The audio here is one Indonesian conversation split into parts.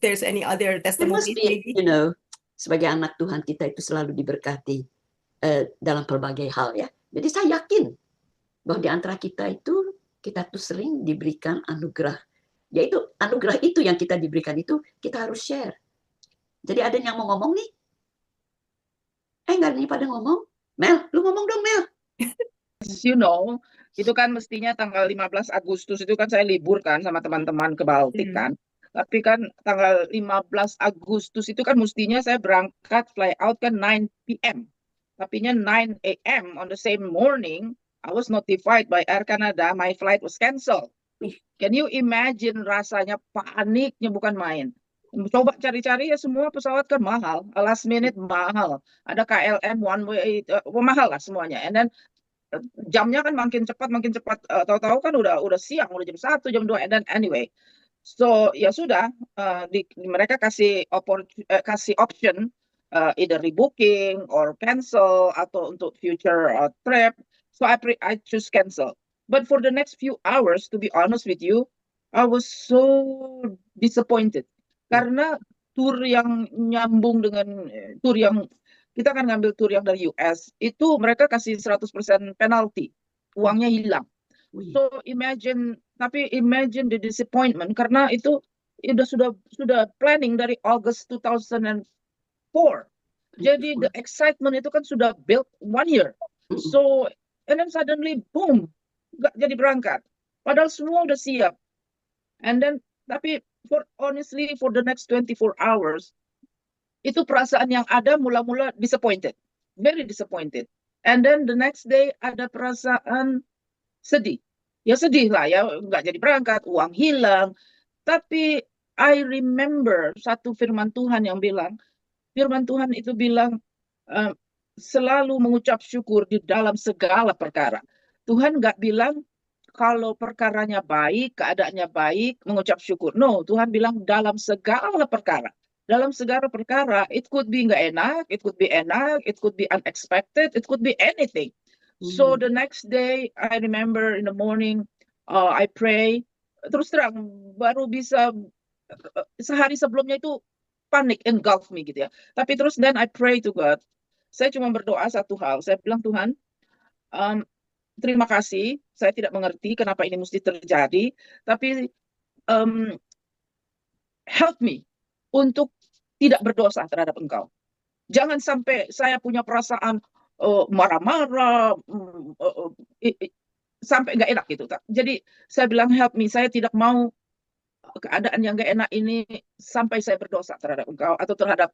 there's any other It must testimonies, be, maybe. sebagai anak Tuhan kita itu selalu diberkati dalam pelbagai hal ya. Jadi saya yakin bahwa di antara kita tuh sering diberikan anugerah. Yaitu anugerah itu yang kita diberikan itu kita harus share. Jadi ada yang mau ngomong nih? Nggak ada yang pada ngomong? Mel, lu ngomong dong Mel. Itu kan mestinya tanggal 15 Agustus itu kan saya libur kan sama teman-teman ke Baltik kan. Tapi kan tanggal 15 Agustus itu kan mestinya saya berangkat fly out kan 9 p.m. Tapinya 9 a.m. on the same morning, I was notified by Air Canada my flight was canceled. Can you imagine rasanya paniknya bukan main. Coba cari-cari ya semua pesawat kan mahal, last minute mahal. Ada KLM one way mahal lah semuanya. And then jamnya kan makin cepat tahu-tahu kan udah siang, udah jam 1, jam 2 and then anyway. So ya sudah mereka kasih option either rebooking or cancel atau untuk future trip. So I choose cancel. But for the next few hours, to be honest with you, I was so disappointed. Karena tour yang nyambung dengan tour yang kita kan ngambil tour yang dari US, itu mereka kasih 100% penalty. Uangnya hilang. So imagine the disappointment karena itu sudah planning dari August 2004. Jadi the excitement itu kan sudah built 1 year. So and then suddenly boom, nggak jadi berangkat. Padahal semua udah siap. And then tapi honestly for the next 24 hours itu perasaan yang ada mula-mula disappointed, very disappointed. And then the next day ada perasaan sedih. Ya sedih lah ya, nggak jadi berangkat, uang hilang. Tapi I remember satu firman Tuhan itu bilang selalu mengucap syukur di dalam segala perkara. Tuhan nggak bilang kalau perkaranya baik, keadaannya baik, mengucap syukur. No, Tuhan bilang dalam segala perkara. Dalam segala perkara, it could be nggak enak, it could be enak, it could be unexpected, it could be anything. So the next day, I remember in the morning, I pray. Terus terang, baru bisa sehari sebelumnya itu panik, engulf me gitu ya. Tapi terus then I pray to God. Saya cuma berdoa satu hal. Saya bilang, Tuhan, terima kasih. Saya tidak mengerti kenapa ini mesti terjadi. Tapi help me untuk tidak berdosa terhadap Engkau. Jangan sampai saya punya perasaan marah-marah, sampai nggak enak gitu. Jadi saya bilang help me. Saya tidak mau keadaan yang nggak enak ini sampai saya berdosa terhadap Engkau atau terhadap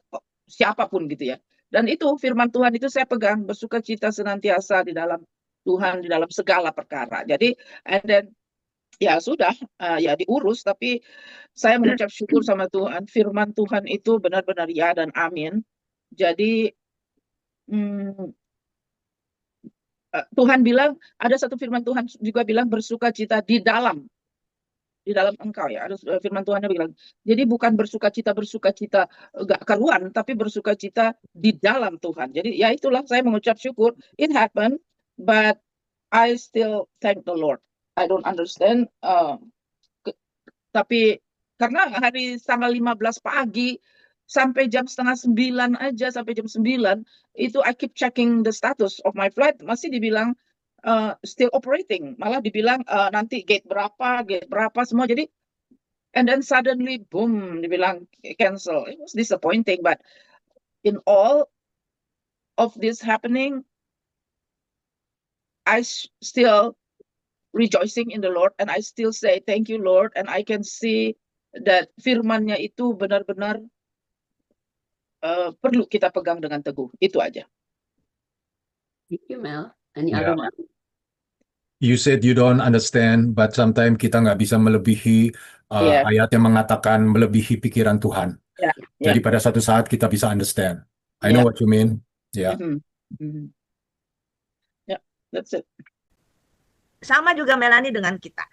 siapapun gitu ya. Dan itu firman Tuhan itu saya pegang, bersukacita senantiasa di dalam Tuhan, di dalam segala perkara. Jadi and then ya sudah ya diurus, tapi saya mengucap syukur sama Tuhan. Firman Tuhan itu benar-benar ya dan amin. Jadi Tuhan bilang, ada satu firman Tuhan juga bilang bersukacita di dalam Engkau ya. Ada firman Tuhan yang bilang, jadi bukan bersukacita gak keruan, tapi bersukacita di dalam Tuhan. Jadi ya itulah saya mengucap syukur. It happened, but I still thank the Lord. I don't understand. Tapi karena hari tanggal 15 pagi sampai jam 8:30 aja, sampai jam 9 itu I keep checking the status of my flight, masih dibilang still operating, malah dibilang nanti gate berapa semua. Jadi and then suddenly boom dibilang cancel. It was disappointing, but in all of this happening I still rejoicing in the Lord and I still say thank you Lord, and I can see that firman-Nya itu benar-benar perlu kita pegang dengan teguh. Itu aja. Thank you, Mel. Any other one? You said you don't understand, but sometimes kita nggak bisa melebihi ayat yang mengatakan melebihi pikiran Tuhan. Jadi pada satu saat kita bisa understand. I know what you mean. Yeah. Yeah, that's it. Sama juga Melanie dengan kita.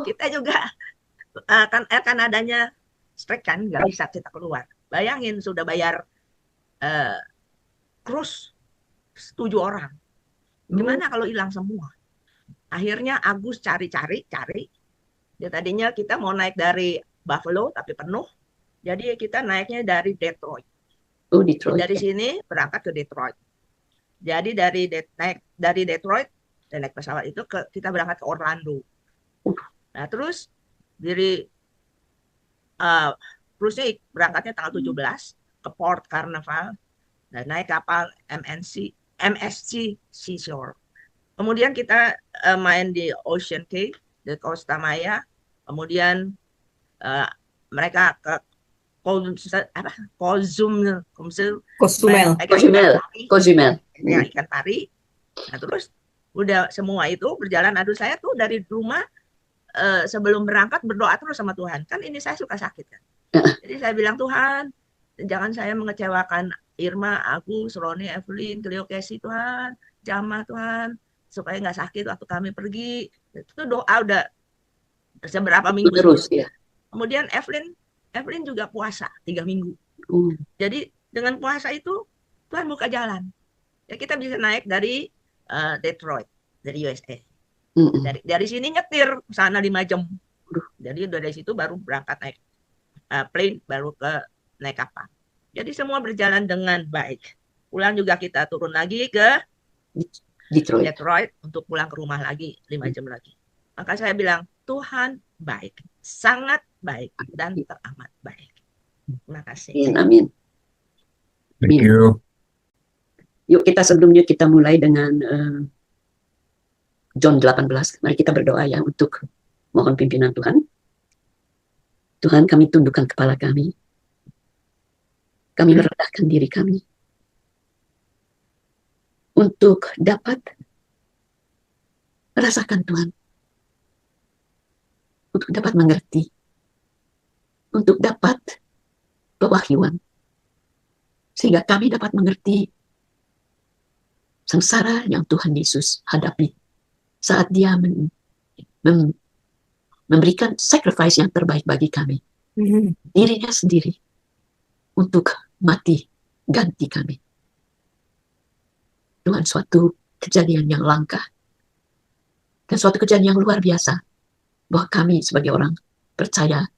Kita juga kan Air Canadanya strike kan, nggak bisa kita keluar. Bayangin sudah bayar cruise 7 orang. Gimana kalau hilang semua? Akhirnya Agus cari. Dia tadinya kita mau naik dari Buffalo tapi penuh. Jadi kita naiknya dari Detroit. Oh, Detroit. Dari sini berangkat ke Detroit. Jadi dari Detroit dan naik pesawat itu kita berangkat ke Orlando. Nah, terus dari terusnya berangkatnya tanggal 17 ke Port Carnival dan naik kapal MSC Seashore. Kemudian kita main di Ocean Cay, di Costa Maya. Kemudian mereka ke Cozumel. Ya, ikan pari. Nah, terus udah semua itu berjalan. Aduh, saya tuh dari rumah sebelum berangkat berdoa terus sama Tuhan. Kan ini saya suka sakit kan. Jadi saya bilang, Tuhan, jangan saya mengecewakan Irma, Agus, Roni, Evelyn, Cleo, Casey, Tuhan. Jamah, Tuhan. Supaya nggak sakit waktu kami pergi. Itu doa udah seberapa minggu terus ya. Kemudian Evelyn juga puasa 3 minggu. Jadi dengan puasa itu Tuhan buka jalan. Ya, kita bisa naik dari Detroit, dari USA. Dari sini nyetir sana 5 jam. Jadi dari situ baru berangkat naik plane, baru ke naik kapal. Jadi semua berjalan dengan baik. Pulang juga kita turun lagi ke Detroit untuk pulang ke rumah lagi 5 jam lagi. Maka saya bilang, Tuhan baik, sangat baik dan teramat baik. Terima kasih. Amin. Thank you. Yuk sebelumnya kita mulai dengan John 18. Mari kita berdoa ya untuk mohon pimpinan Tuhan. Tuhan, kami tundukkan kepala kami. Kami merendahkan diri kami untuk dapat merasakan Tuhan, untuk dapat mengerti, untuk dapat pewahyuan, sehingga kami dapat mengerti sengsara yang Tuhan Yesus hadapi saat dia memberikan sacrifice yang terbaik bagi kami, dirinya sendiri untuk mati ganti kami. Tuhan, suatu kejadian yang langka dan suatu kejadian yang luar biasa bahwa kami sebagai orang percaya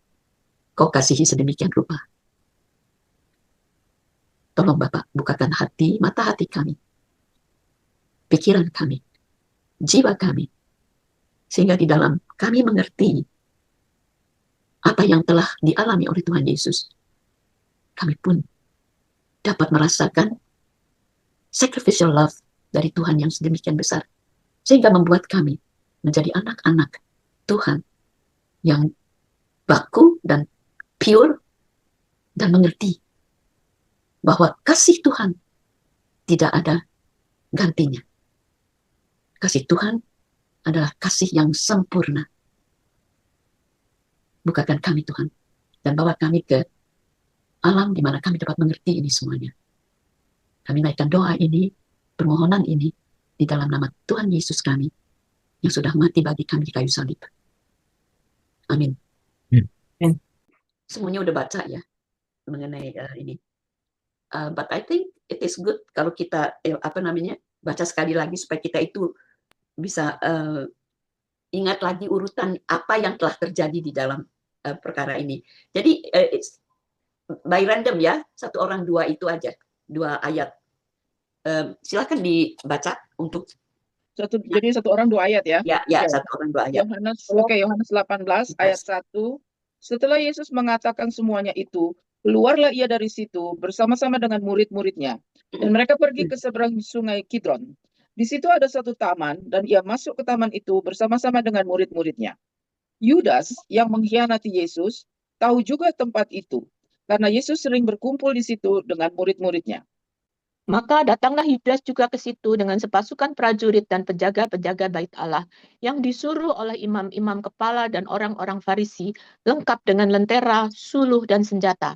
Kau kasihi sedemikian rupa. Tolong Bapak bukakan mata hati kami, pikiran kami, jiwa kami, sehingga di dalam kami mengerti apa yang telah dialami oleh Tuhan Yesus. Kami pun dapat merasakan sacrificial love dari Tuhan yang sedemikian besar, sehingga membuat kami menjadi anak-anak Tuhan yang baku dan pure dan mengerti bahwa kasih Tuhan tidak ada gantinya. Kasih Tuhan adalah kasih yang sempurna. Bukakan kami Tuhan dan bawa kami ke alam di mana kami dapat mengerti ini semuanya. Kami naikkan doa ini, permohonan ini di dalam nama Tuhan Yesus kami yang sudah mati bagi kami di kayu salib. Amin. Semuanya udah baca ya mengenai ini. But I think it is good kalau kita baca sekali lagi supaya kita itu bisa ingat lagi urutan apa yang telah terjadi di dalam perkara ini. Jadi by random ya, 1 orang 2 itu aja, 2 ayat. Silakan dibaca untuk jadi 1 orang 2 ayat ya. Ya, 1 orang 2 ayat. Yohanes 18 ayat 1. Setelah Yesus mengatakan semuanya itu, keluarlah ia dari situ bersama-sama dengan murid-muridnya. Dan mereka pergi ke seberang sungai Kidron. Di situ ada satu taman, dan ia masuk ke taman itu bersama-sama dengan murid-muridnya. Yudas yang mengkhianati Yesus tahu juga tempat itu, karena Yesus sering berkumpul di situ dengan murid-muridnya. Maka datanglah Yudas juga ke situ dengan sepasukan prajurit dan penjaga-penjaga bait Allah yang disuruh oleh imam-imam kepala dan orang-orang Farisi, lengkap dengan lentera, suluh, dan senjata.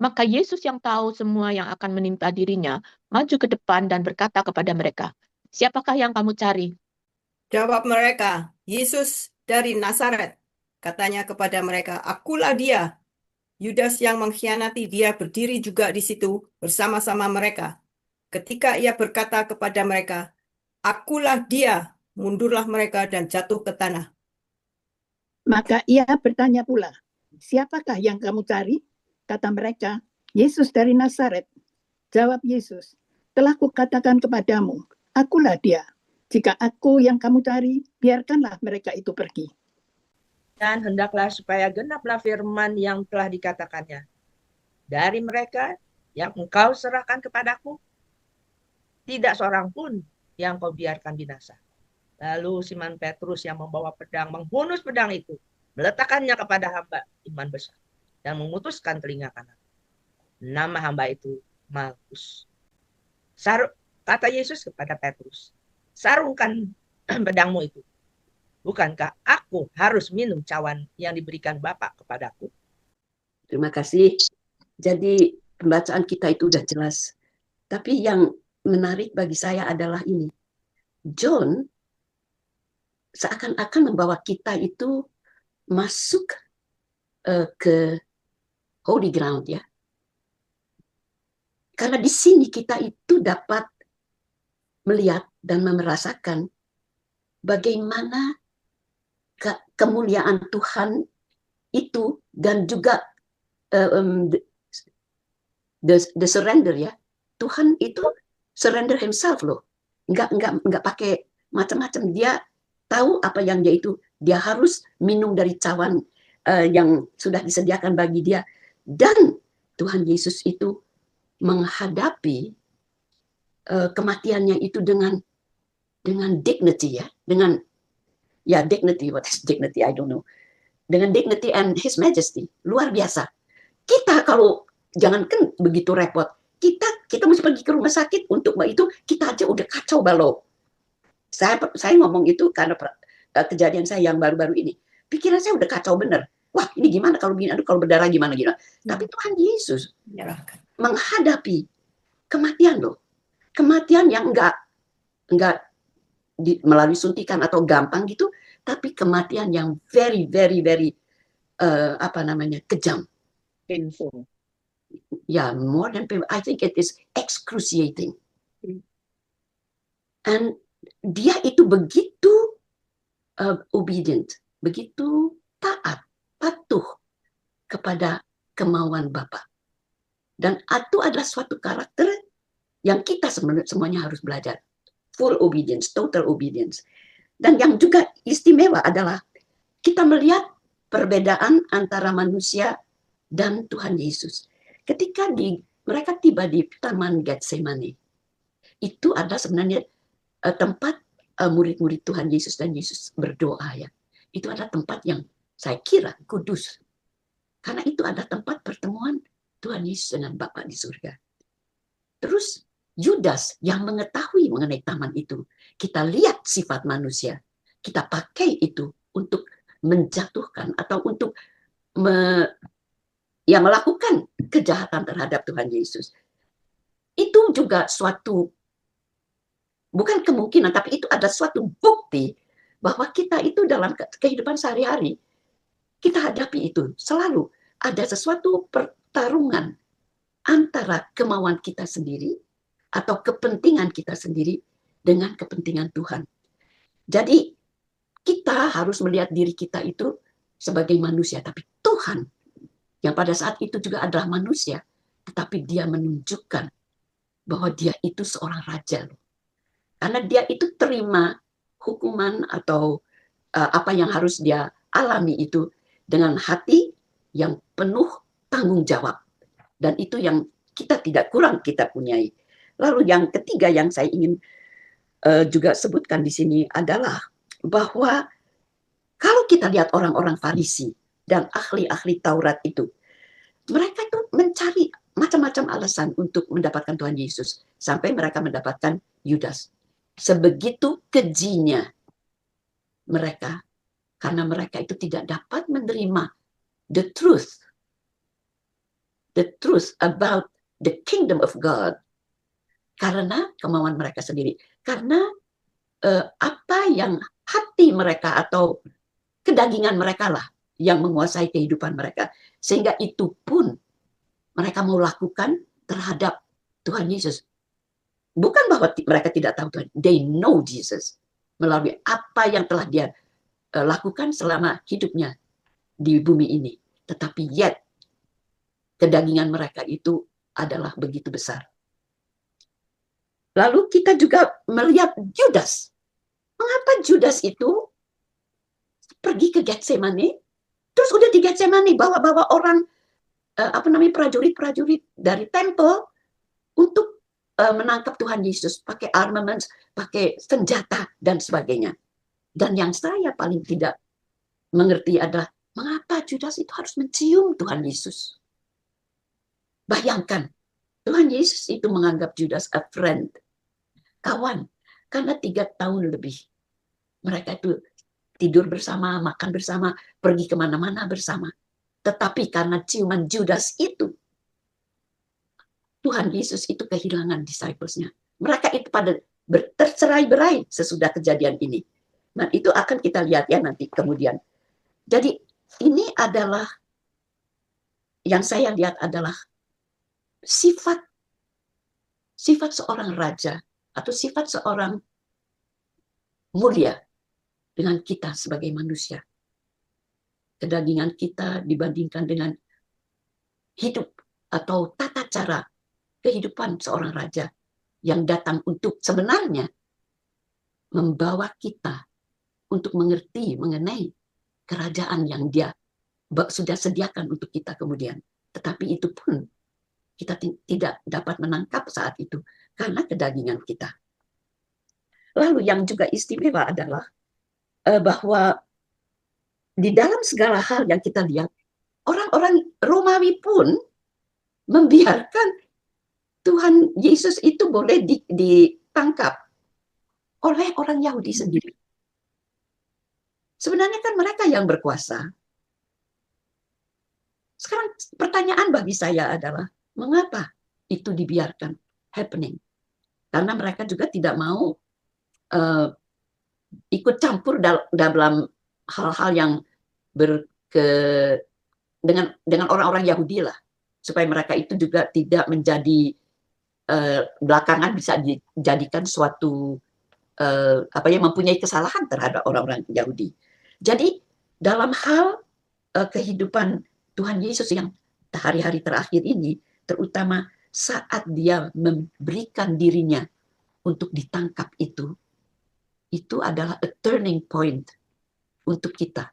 Maka Yesus yang tahu semua yang akan menimpa dirinya, maju ke depan dan berkata kepada mereka, "Siapakah yang kamu cari?" Jawab mereka, "Yesus dari Nazaret." Katanya kepada mereka, "Akulah dia." Yudas yang mengkhianati dia berdiri juga di situ bersama-sama mereka. Ketika ia berkata kepada mereka, "Akulah dia," mundurlah mereka dan jatuh ke tanah. Maka ia bertanya pula, "Siapakah yang kamu cari?" Kata mereka, Yesus dari Nazaret. Jawab Yesus, telah kukatakan kepadamu, akulah dia. Jika aku yang kamu cari, biarkanlah mereka itu pergi. Dan hendaklah supaya genaplah firman yang telah dikatakannya. Dari mereka yang engkau serahkan kepadaku, tidak seorang pun yang kau biarkan binasa. Lalu Simon Petrus yang membawa pedang menghunus pedang itu, meletakkannya kepada hamba iman besar, dan memutuskan telinga kanan. Nama hamba itu Malkus. Kata Yesus kepada Petrus, sarungkan pedangmu itu. Bukankah aku harus minum cawan yang diberikan Bapa kepadaku? Terima kasih. Jadi pembacaan kita itu sudah jelas. Tapi yang menarik bagi saya adalah ini. John seakan-akan membawa kita itu masuk ke holy ground ya. Karena di sini kita itu dapat melihat dan merasakan bagaimana kemuliaan Tuhan itu dan juga the surrender ya. Tuhan itu surrender himself loh. Enggak pakai macam-macam. Dia tahu apa yang dia harus minum dari cawan yang sudah disediakan bagi dia. Dan Tuhan Yesus itu menghadapi kematiannya itu dengan dignity ya, dengan dignity, what is dignity, I don't know, dengan dignity and His Majesty, luar biasa. Kita kalau jangankan begitu repot, kita mesti pergi ke rumah sakit untuk itu, kita aja udah kacau balau. Saya ngomong itu karena kejadian saya yang baru-baru ini, pikiran saya udah kacau bener. Wah, ini gimana kalau begini, aduh kalau berdarah gimana. Tapi Tuhan Yesus menghadapi kematian loh. Kematian yang enggak melalui suntikan atau gampang gitu, tapi kematian yang very kejam. Painful. Yeah, more than painful. I think it is excruciating. And dia itu begitu obedient, begitu taat, patuh kepada kemauan Bapa. Dan itu adalah suatu karakter yang kita semuanya harus belajar. Full obedience, total obedience. Dan yang juga istimewa adalah kita melihat perbedaan antara manusia dan Tuhan Yesus. Ketika mereka tiba di Taman Getsemani, itu adalah sebenarnya tempat murid-murid Tuhan Yesus dan Yesus berdoa ya. Itu adalah tempat yang saya kira kudus. Karena itu adalah tempat pertemuan Tuhan Yesus dengan Bapa di surga. Terus Yudas yang mengetahui mengenai taman itu, kita lihat sifat manusia, kita pakai itu untuk menjatuhkan atau untuk melakukan kejahatan terhadap Tuhan Yesus. Itu juga suatu, bukan kemungkinan, tapi itu ada suatu bukti bahwa kita itu dalam kehidupan sehari-hari, kita hadapi itu. Selalu ada sesuatu pertarungan antara kemauan kita sendiri atau kepentingan kita sendiri dengan kepentingan Tuhan. Jadi kita harus melihat diri kita itu sebagai manusia, tapi Tuhan yang pada saat itu juga adalah manusia, tetapi dia menunjukkan bahwa dia itu seorang raja. Karena dia itu terima hukuman atau apa yang harus dia alami itu dengan hati yang penuh tanggung jawab. Dan itu yang kita tidak kurang kita punyai. Lalu yang ketiga yang saya ingin juga sebutkan di sini adalah bahwa kalau kita lihat orang-orang Farisi dan ahli-ahli Taurat itu, mereka itu mencari macam-macam alasan untuk mendapatkan Tuhan Yesus. Sampai mereka mendapatkan Yudas. Sebegitu kejinya mereka, karena mereka itu tidak dapat menerima the truth about the kingdom of God. Karena kemauan mereka sendiri. Karena apa yang hati mereka atau kedagingan mereka lah yang menguasai kehidupan mereka. Sehingga itu pun mereka mau lakukan terhadap Tuhan Yesus. Bukan bahwa mereka tidak tahu Tuhan. They know Jesus. Melalui apa yang telah dia lakukan selama hidupnya di bumi ini. Tetapi yet kedagingan mereka itu adalah begitu besar. Lalu kita juga melihat Judas. Mengapa Judas itu pergi ke Getsemani? Terus udah di Getsemani bawa-bawa orang prajurit-prajurit dari tempel untuk menangkap Tuhan Yesus, pakai armament, pakai senjata dan sebagainya. Dan yang saya paling tidak mengerti adalah mengapa Judas itu harus mencium Tuhan Yesus. Bayangkan, Tuhan Yesus itu menganggap Judas a friend, kawan, karena 3 tahun lebih mereka itu tidur bersama, makan bersama, pergi kemana-mana bersama. Tetapi karena ciuman Judas itu, Tuhan Yesus itu kehilangan disciples-nya. Mereka itu pada tercerai-berai sesudah kejadian ini. Nah, itu akan kita lihat ya nanti kemudian. Jadi ini adalah, yang saya lihat adalah sifat seorang raja atau sifat seorang mulia dengan kita sebagai manusia. Kedagingan kita dibandingkan dengan hidup atau tata cara kehidupan seorang raja yang datang untuk sebenarnya membawa kita untuk mengerti mengenai kerajaan yang dia sudah sediakan untuk kita kemudian. Tetapi itu pun kita tidak dapat menangkap saat itu karena kedagingan kita. Lalu yang juga istimewa adalah bahwa di dalam segala hal yang kita lihat, orang-orang Romawi pun membiarkan Tuhan Yesus itu boleh ditangkap oleh orang Yahudi sendiri. Sebenarnya kan mereka yang berkuasa. Sekarang pertanyaan bagi saya adalah, mengapa itu dibiarkan happening? Karena mereka juga tidak mau ikut campur dalam hal-hal yang dengan orang-orang Yahudi lah, supaya mereka itu juga tidak menjadi belakangan bisa dijadikan suatu mempunyai kesalahan terhadap orang-orang Yahudi. Jadi dalam hal kehidupan Tuhan Yesus yang hari-hari terakhir ini, terutama saat dia memberikan dirinya untuk ditangkap itu adalah a turning point untuk kita.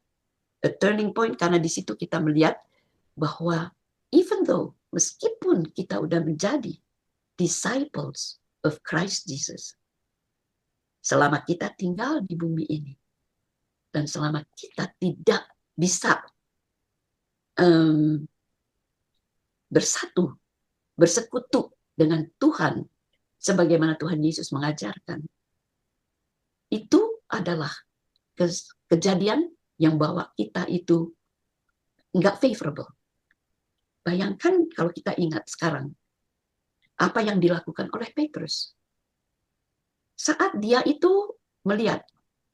A turning point karena di situ kita melihat bahwa even though meskipun kita udah menjadi disciples of Christ Jesus, selama kita tinggal di bumi ini dan selama kita tidak bisa bersekutu dengan Tuhan sebagaimana Tuhan Yesus mengajarkan, itu adalah kejadian yang bawa kita itu nggak favorable. Bayangkan kalau kita ingat sekarang apa yang dilakukan oleh Petrus saat dia itu melihat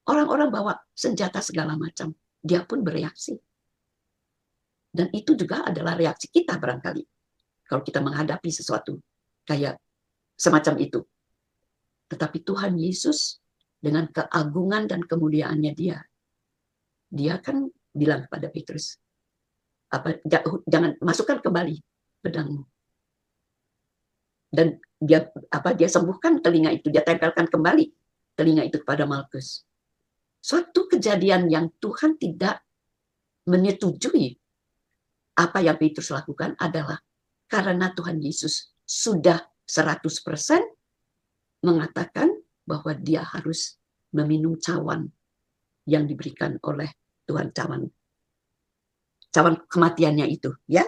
orang-orang bawa senjata segala macam, dia pun bereaksi. Dan itu juga adalah reaksi kita barangkali kalau kita menghadapi sesuatu kayak semacam itu. Tetapi Tuhan Yesus dengan keagungan dan kemuliaannya dia kan bilang kepada Petrus, jangan masukkan kembali pedangmu. Dan dia sembuhkan telinga itu, dia tempelkan kembali telinga itu kepada Malkus. Suatu kejadian yang Tuhan tidak menyetujui apa yang Petrus lakukan adalah karena Tuhan Yesus sudah 100% mengatakan bahwa dia harus meminum cawan yang diberikan oleh Tuhan, cawan kematiannya itu, ya.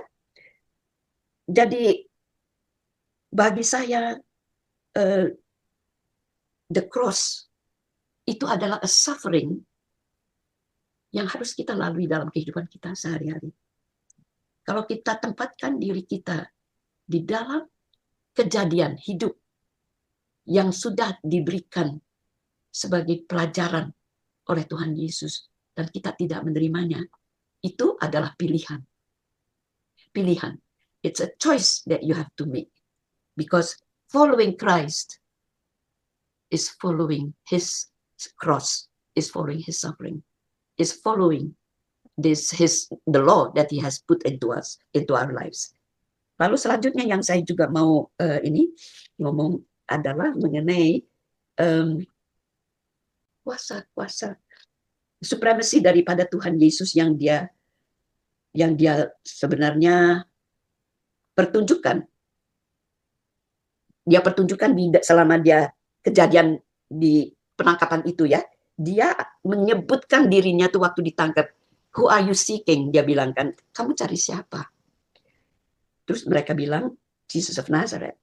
Jadi bagi saya the cross itu adalah a suffering yang harus kita lalui dalam kehidupan kita sehari-hari. Kalau kita tempatkan diri kita di dalam kejadian hidup yang sudah diberikan sebagai pelajaran oleh Tuhan Yesus dan kita tidak menerimanya, itu adalah pilihan. Pilihan. It's a choice that you have to make. Because following Christ is following his cross, is following his suffering, is following the law that he has put into us, into our lives. Lalu selanjutnya yang saya juga mau ini ngomong adalah mengenai kuasa supremasi daripada Tuhan Yesus yang dia sebenarnya pertunjukkan. Dia pertunjukkan selama dia kejadian di penangkapan itu ya. Dia menyebutkan dirinya tuh waktu ditangkap. Who are you seeking? Dia bilang kan, kamu cari siapa? Terus mereka bilang, Jesus of Nazareth.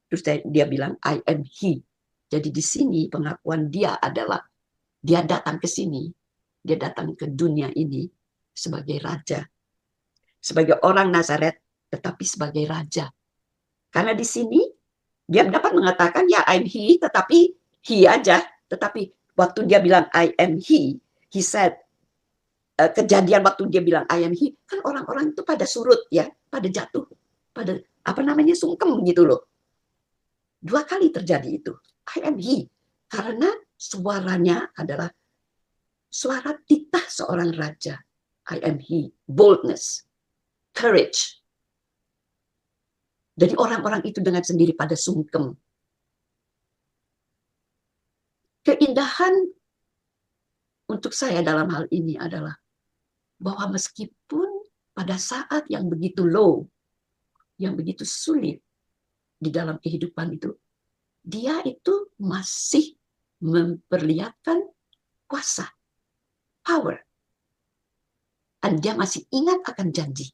Terus dia bilang, I am he. Jadi di sini pengakuan dia adalah, dia datang ke sini. Dia datang ke dunia ini sebagai raja. Sebagai orang Nazaret, tetapi sebagai raja. Karena di sini, dia dapat mengatakan, ya I'm he, tetapi he aja. Tetapi waktu dia bilang, I am he said, kejadian waktu dia bilang I am he, kan orang-orang itu pada surut ya, pada jatuh, pada sungkem gitu loh. 2 kali terjadi itu. I am he, karena suaranya adalah suara titah seorang raja. I am he, boldness, courage. Jadi orang-orang itu dengan sendiri pada sungkem. Keindahan untuk saya dalam hal ini adalah bahwa meskipun pada saat yang begitu low, yang begitu sulit di dalam kehidupan itu, dia itu masih memperlihatkan kuasa, power. Dan dia masih ingat akan janji.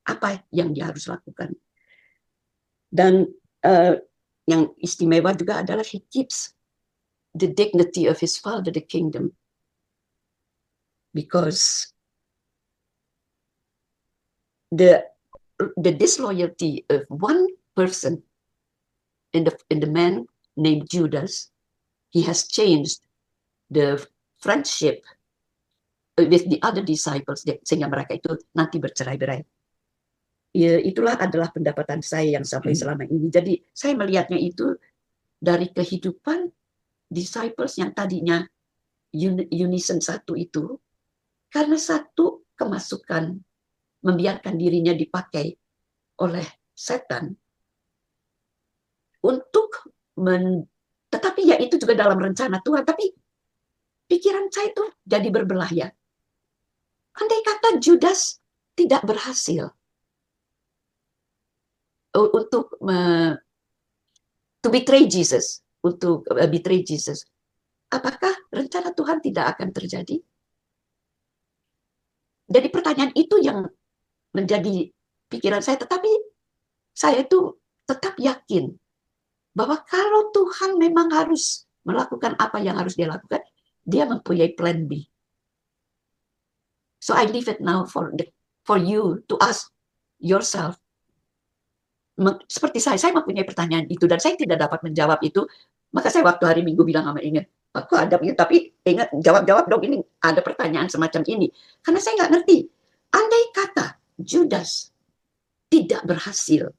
Apa yang dia harus lakukan. Dan yang istimewa juga adalah he keeps the dignity of his father, the kingdom. Because the disloyalty of one person in the man named Judas, he has changed the friendship with the other disciples sehingga mereka itu nanti bercerai-berai. Ya, itulah adalah pendapatan saya yang sampai selama ini. Jadi saya melihatnya itu dari kehidupan disciples yang tadinya unison satu itu, karena satu kemasukan membiarkan dirinya dipakai oleh setan untuk tetapi ya itu juga dalam rencana Tuhan. Tapi pikiran saya itu jadi berbelah ya. Andai kata Judas tidak berhasil untuk to betray Jesus, untuk betray Jesus, apakah rencana Tuhan tidak akan terjadi? Jadi pertanyaan itu yang menjadi pikiran saya, tetapi saya itu tetap yakin bahwa kalau Tuhan memang harus melakukan apa yang harus dia lakukan, dia mempunyai plan B. So I leave it now for you to ask yourself. Seperti saya mempunyai pertanyaan itu dan saya tidak dapat menjawab itu. Maka saya waktu hari Minggu bilang sama Inge, aku ada ini, tapi ingat jawab dong, ini ada pertanyaan semacam ini. Karena saya nggak ngerti. Andai kata Judas tidak berhasil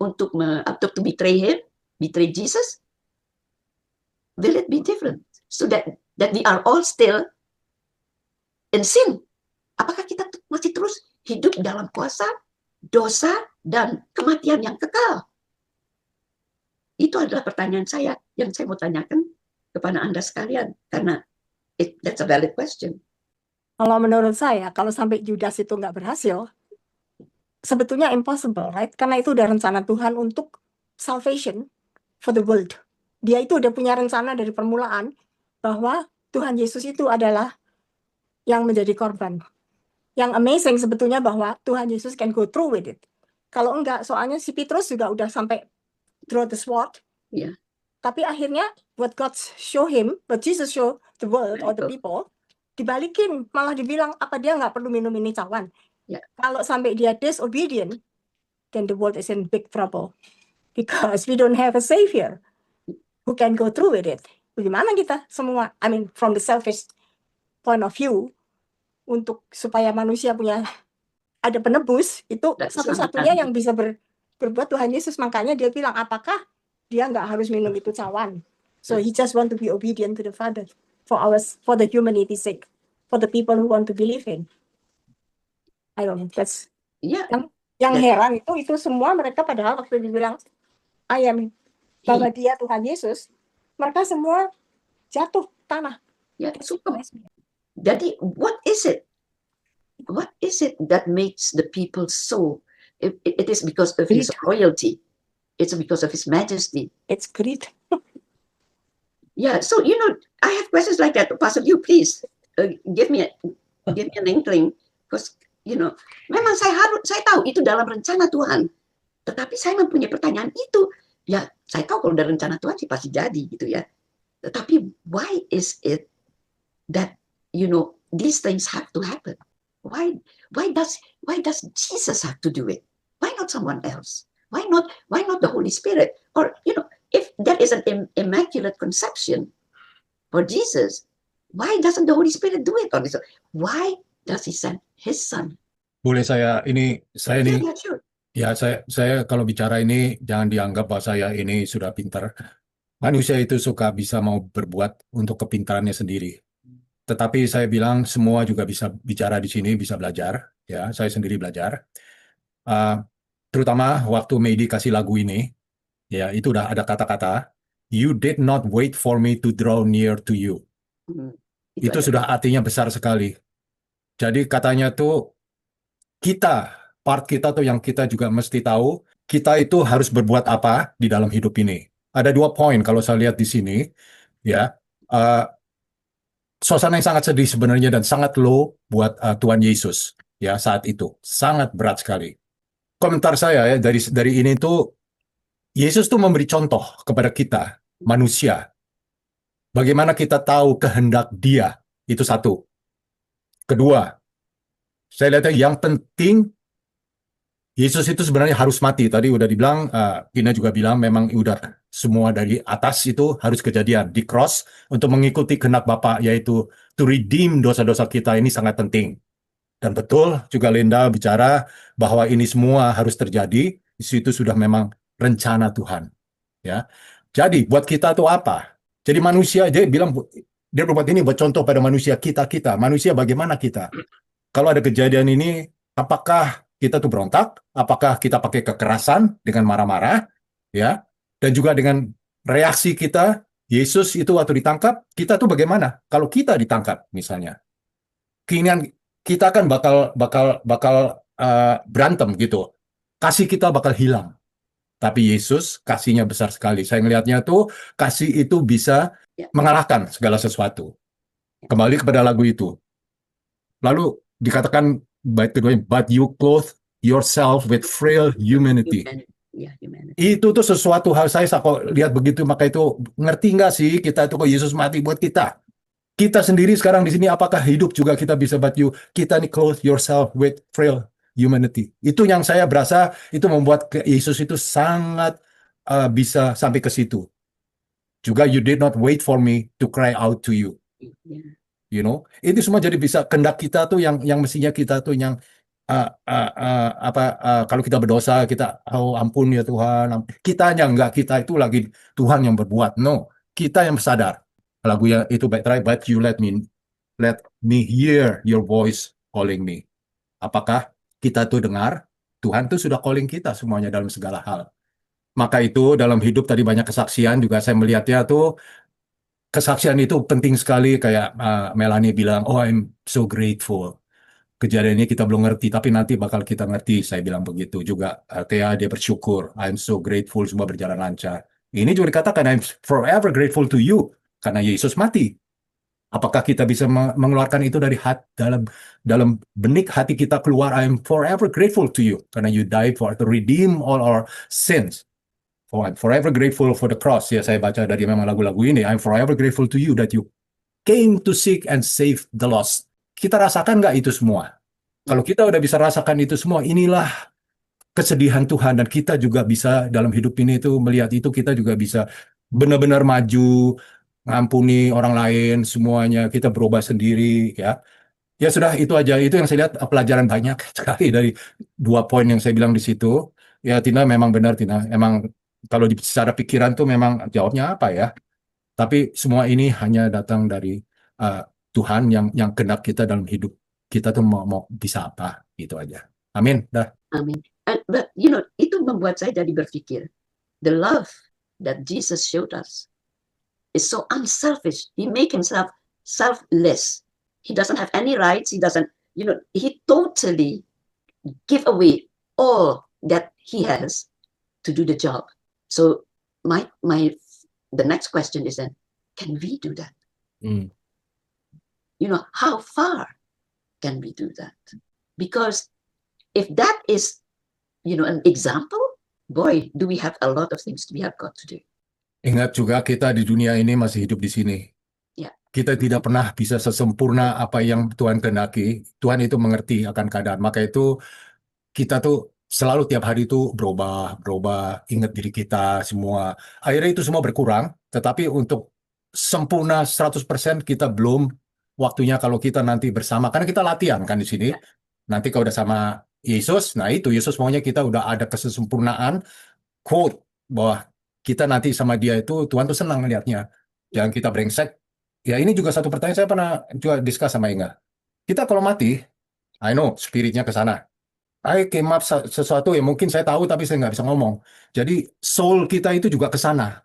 untuk to betray him, betray Jesus, will it be different? So that we are all still in sin. Apakah kita masih terus hidup dalam kuasa, dosa, dan kematian yang kekal? Itu adalah pertanyaan saya yang saya mau tanyakan kepada Anda sekalian, karena that's a valid question. Kalau menurut saya, kalau sampai Judas itu nggak berhasil, sebetulnya impossible, right? Karena itu udah rencana Tuhan untuk salvation for the world. Dia itu udah punya rencana dari permulaan bahwa Tuhan Yesus itu adalah yang menjadi korban. Yang amazing sebetulnya bahwa Tuhan Yesus can go through with it. Kalau enggak, soalnya si Petrus juga udah sampai draw the sword. Yeah. Tapi akhirnya what God show him, what Jesus show the world or the people, dibalikin, malah dibilang apa dia nggak perlu minum ini cawan. Yeah. Kalau sampai dia disobedient, then the world is in big trouble because we don't have a savior who can go through with it. Bagaimana kita semua? I mean, from the selfish point of view, untuk supaya manusia punya ada penebus, itu satu-satunya yang bisa berbuat Tuhan Yesus. Makanya dia bilang, apakah dia nggak harus minum itu cawan? So he just want to be obedient to the Father for the humanity's sake, for the people who want to believe in. I don't know, that's Yeah, yang that- heran itu semua mereka padahal waktu dibilang I am bahwa dia Tuhan Yesus, mereka semua jatuh tanah. ya, super. Jadi, what is it? What is it that makes the people so? It is because of his royalty. It's because of his majesty. It's greed. Yeah, so I have questions like that. Pastor, you please give me an inkling, because memang saya tahu itu dalam rencana Tuhan. Tetapi saya mempunyai pertanyaan itu. Ya, saya tahu kalau dari rencana Tuhan sih pasti jadi gitu ya. Tetapi why is it that these things have to happen? Why does Jesus have to do it? Why not someone else? Why not the Holy Spirit? Or if that is an immaculate conception for Jesus, why doesn't the Holy Spirit do it on his own? Why does he send his son? Boleh saya ini Yeah, sure. ya saya kalau bicara ini jangan dianggap bahwa saya ini sudah pintar. Manusia itu suka bisa mau berbuat untuk kepintarannya sendiri. Tetapi saya bilang semua juga bisa bicara di sini, bisa belajar. Ya, saya sendiri belajar. Terutama waktu Medi kasih lagu ini, ya itu udah ada kata-kata, "You did not wait for me to draw near to you." Itu sudah artinya besar sekali. Jadi katanya tuh part kita tuh yang kita juga mesti tahu, kita itu harus berbuat apa di dalam hidup ini. Ada 2 poin kalau saya lihat di sini, ya. Suasana yang sangat sedih sebenarnya dan sangat low buat Tuhan Yesus ya saat itu, sangat berat sekali. Komentar saya ya dari ini tuh, Yesus tuh memberi contoh kepada kita manusia, bagaimana kita tahu kehendak Dia, itu satu. Kedua, saya lihat yang penting Yesus itu sebenarnya harus mati. Tadi udah dibilang, Ina juga bilang memang udah semua dari atas itu harus kejadian di cross untuk mengikuti kehendak Bapa, yaitu to redeem dosa-dosa kita. Ini sangat penting. Dan betul juga Linda bicara bahwa ini semua harus terjadi. Di situ sudah memang rencana Tuhan. Ya. Jadi buat kita itu apa? Jadi manusia, dia bilang dia berbuat ini buat contoh pada manusia kita. Manusia bagaimana kita? Kalau ada kejadian ini, apakah kita tuh berontak? Apakah kita pakai kekerasan dengan marah-marah? Ya, dan juga dengan reaksi kita, Yesus itu waktu ditangkap, kita tuh bagaimana? Kalau kita ditangkap misalnya, keinginan kita kan bakal berantem gitu. Kasih kita bakal hilang. Tapi Yesus kasihnya besar sekali. Saya ngelihatnya tuh kasih itu bisa mengalahkan segala sesuatu. Kembali kepada lagu itu. Lalu dikatakan bait kedua, but you clothe yourself with frail humanity. Humanity. Itu tuh sesuatu hal saya kok lihat begitu, maka itu ngerti nggak sih kita itu kok Yesus mati buat kita? Kita sendiri sekarang di sini apakah hidup juga kita bisa kita nih clothe yourself with frail humanity. Itu yang saya berasa itu membuat Yesus itu sangat bisa sampai ke situ. Juga you did not wait for me to cry out to you. Itu semua jadi bisa kehendak kita tuh yang mestinya kita tuh yang kalau kita berdosa kita ampun ya Tuhan, kitanya enggak, kita itu lagi Tuhan yang berbuat. No, kita yang sadar. Lagu yang itu but you let me hear your voice calling me. Apakah kita tuh dengar Tuhan tuh sudah calling kita semuanya dalam segala hal. Maka itu dalam hidup tadi banyak kesaksian juga saya melihatnya tuh. Kesaksian itu penting sekali, kayak Melanie bilang, oh I'm so grateful. Kejadian ini kita belum ngerti, tapi nanti bakal kita ngerti, saya bilang begitu. Juga Thea, dia bersyukur, I'm so grateful, semua berjalan lancar. Ini juga dikatakan, I'm forever grateful to you, karena Yesus mati. Apakah kita bisa mengeluarkan itu dari dalam benik hati kita keluar, I'm forever grateful to you, karena you died to redeem all our sins. Oh, I'm forever grateful for the cross. Ya, saya baca dari memang lagu-lagu ini. I'm forever grateful to you that you came to seek and save the lost. Kita rasakan nggak itu semua? Kalau kita udah bisa rasakan itu semua, inilah kesedihan Tuhan. Dan kita juga bisa dalam hidup ini itu melihat itu, kita juga bisa benar-benar maju, ngampuni orang lain, semuanya. Kita berubah sendiri, ya. Ya sudah, itu aja. Itu yang saya lihat pelajaran banyak sekali dari 2 poin yang saya bilang di situ. Ya, Tina memang benar, Tina. Emang kalau secara pikiran tuh memang jawabnya apa ya? Tapi semua ini hanya datang dari Tuhan yang kehendak kita dalam hidup kita tuh mau bisa apa, gitu aja. Amin. Dah. Amin. But itu membuat saya jadi berpikir, the love that Jesus showed us is so unselfish. He make himself selfless. He doesn't have any rights. He doesn't, he totally give away all that he has to do the job. So the next question is then, can we do that? How far can we do that? Because if that is, an example, boy, do we have a lot of things we have got to do. Ingat juga kita di dunia ini masih hidup di sini. Ya. Kita tidak pernah bisa sesempurna apa yang Tuhan kehendaki. Tuhan itu mengerti akan keadaan. Maka itu kita tuh selalu tiap hari itu berubah, ingat diri kita semua. Akhirnya itu semua berkurang, tetapi untuk sempurna 100% kita belum waktunya kalau kita nanti bersama. Karena kita latihan kan di sini. Nanti kalau udah sama Yesus, nah itu Yesus maunya kita udah ada kesempurnaan, quote, bahwa kita nanti sama dia itu Tuhan tuh senang melihatnya. Jangan kita brengsek. Ya ini juga satu pertanyaan saya pernah juga discuss sama Inga. Kita kalau mati, I know spiritnya ke sana. I came up sesuatu yang mungkin saya tahu tapi saya nggak bisa ngomong. Jadi soul kita itu juga ke sana.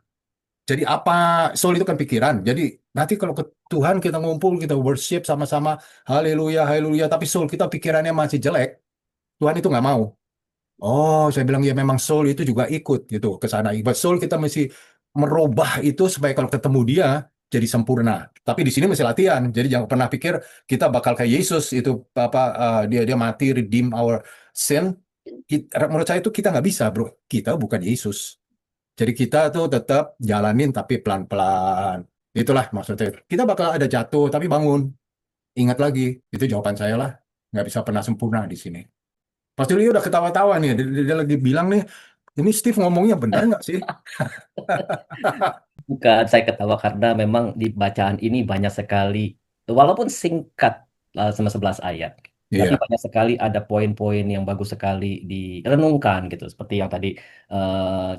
Jadi apa soul itu kan pikiran. Jadi nanti kalau ke Tuhan kita ngumpul, kita worship sama-sama, haleluya, haleluya. Tapi soul kita pikirannya masih jelek. Tuhan itu nggak mau. Oh, saya bilang ya memang soul itu juga ikut gitu ke sana. But soul kita mesti merubah itu supaya kalau ketemu dia jadi sempurna. Tapi di sini masih latihan. Jadi jangan pernah pikir kita bakal kayak Yesus itu dia mati redeem our sin. Menurut saya itu kita nggak bisa, bro. Kita bukan Yesus. Jadi kita tuh tetap jalanin tapi pelan-pelan. Itulah maksudnya. Kita bakal ada jatuh tapi bangun. Ingat lagi. Itu jawaban saya lah. Nggak bisa pernah sempurna di sini. Pasti dia udah ketawa-tawa nih. Dia lagi bilang nih, ini Steve ngomongnya benar nggak sih? Bukan, saya ketawa karena memang di bacaan ini banyak sekali, walaupun singkat sama 11 ayat, tapi banyak sekali ada poin-poin yang bagus sekali direnungkan gitu. Seperti yang tadi